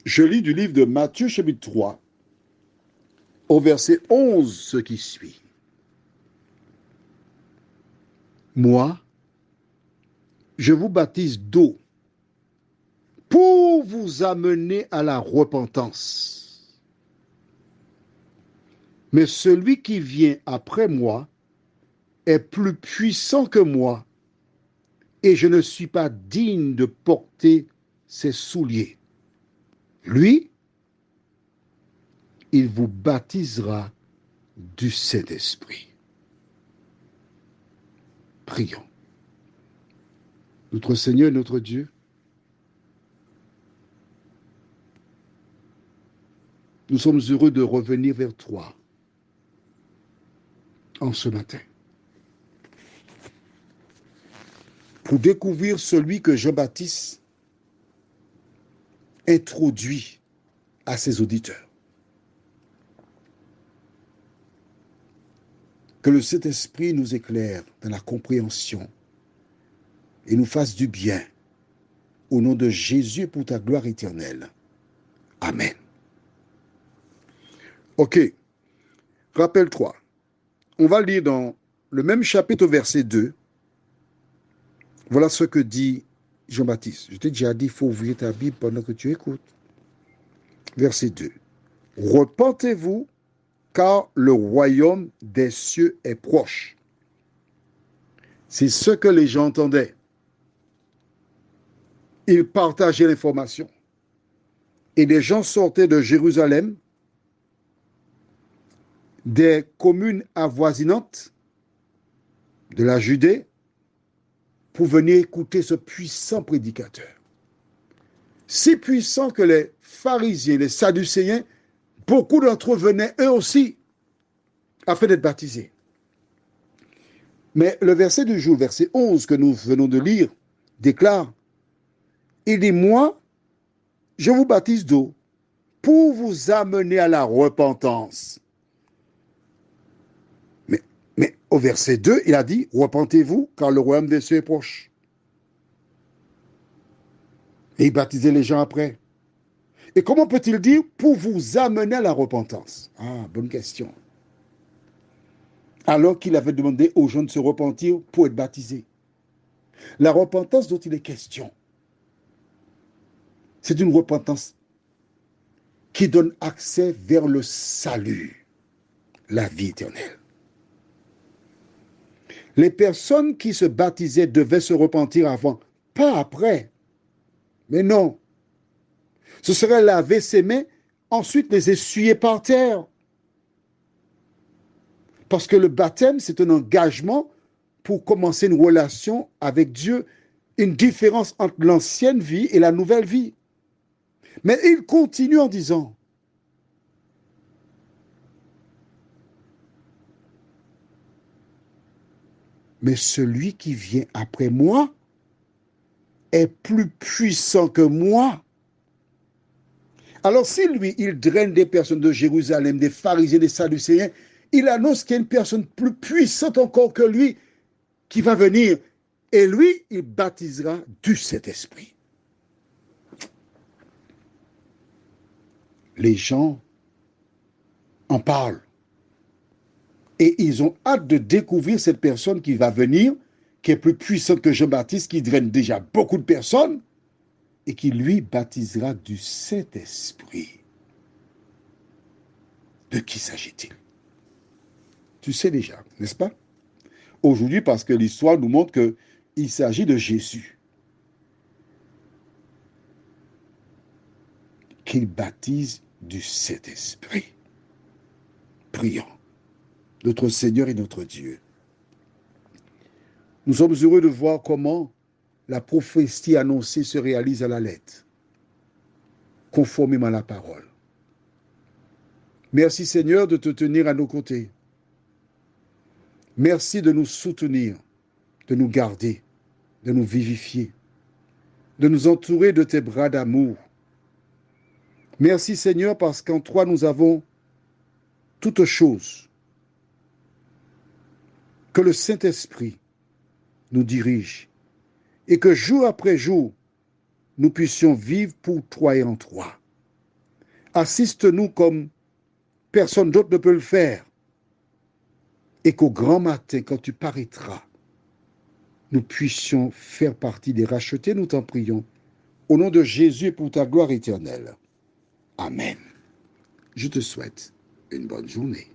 Je lis du livre de Matthieu chapitre 3, au verset 11, ce qui suit. Moi, je vous baptise d'eau pour vous amener à la repentance. Mais celui qui vient après moi est plus puissant que moi, et je ne suis pas digne de porter ses souliers. Lui, il vous baptisera du Saint-Esprit. Prions. Notre Seigneur et notre Dieu, nous sommes heureux de revenir vers toi en ce matin pour découvrir celui que Jean-Baptiste introduit à ses auditeurs. Que le Saint-Esprit nous éclaire dans la compréhension et nous fasse du bien. Au nom de Jésus pour ta gloire éternelle. Amen. Ok, rappelle-toi, on va lire dans le même chapitre au verset 2. Voilà ce que dit Jean-Baptiste. Je t'ai déjà dit, il faut ouvrir ta Bible pendant que tu écoutes. Verset 2. Repentez-vous, car le royaume des cieux est proche. C'est ce que les gens entendaient. Ils partageaient l'information. Et des gens sortaient de Jérusalem, des communes avoisinantes, de la Judée, pour venir écouter ce puissant prédicateur. Si puissant que les pharisiens, les sadducéens, beaucoup d'entre eux venaient eux aussi afin d'être baptisés. Mais le verset du jour, verset 11 que nous venons de lire, déclare, il dit, moi, je vous baptise d'eau pour vous amener à la repentance. Mais au verset 2, il a dit, repentez-vous, car le royaume des cieux est proche. Et il baptisait les gens après. Et comment peut-il dire pour vous amener à la repentance? Ah, bonne question. Alors qu'il avait demandé aux gens de se repentir pour être baptisés. La repentance dont il est question, c'est une repentance qui donne accès vers le salut, la vie éternelle. Les personnes qui se baptisaient devaient se repentir avant, pas après. Mais non. Ce serait laver ses mains, ensuite les essuyer par terre. Parce que le baptême, c'est un engagement pour commencer une relation avec Dieu, une différence entre l'ancienne vie et la nouvelle vie. Mais il continue en disant, mais celui qui vient après moi est plus puissant que moi. Alors si lui, il draine des personnes de Jérusalem, des pharisiens, des sadducéens, il annonce qu'il y a une personne plus puissante encore que lui qui va venir. Et lui, il baptisera du Saint-Esprit. Les gens en parlent. Et ils ont hâte de découvrir cette personne qui va venir, qui est plus puissante que Jean-Baptiste, qui draine déjà beaucoup de personnes, et qui lui baptisera du Saint-Esprit. De qui s'agit-il? Tu sais déjà, n'est-ce pas? Aujourd'hui, parce que l'histoire nous montre qu'il s'agit de Jésus, qu'il baptise du Saint-Esprit. Prions. Notre Seigneur et notre Dieu. Nous sommes heureux de voir comment la prophétie annoncée se réalise à la lettre, conformément à la parole. Merci Seigneur de te tenir à nos côtés. Merci de nous soutenir, de nous garder, de nous vivifier, de nous entourer de tes bras d'amour. Merci Seigneur parce qu'en toi nous avons toutes choses. Que le Saint-Esprit nous dirige et que jour après jour, nous puissions vivre pour toi et en toi. Assiste-nous comme personne d'autre ne peut le faire. Et qu'au grand matin, quand tu paraîtras, nous puissions faire partie des rachetés, nous t'en prions. Au nom de Jésus et pour ta gloire éternelle. Amen. Je te souhaite une bonne journée.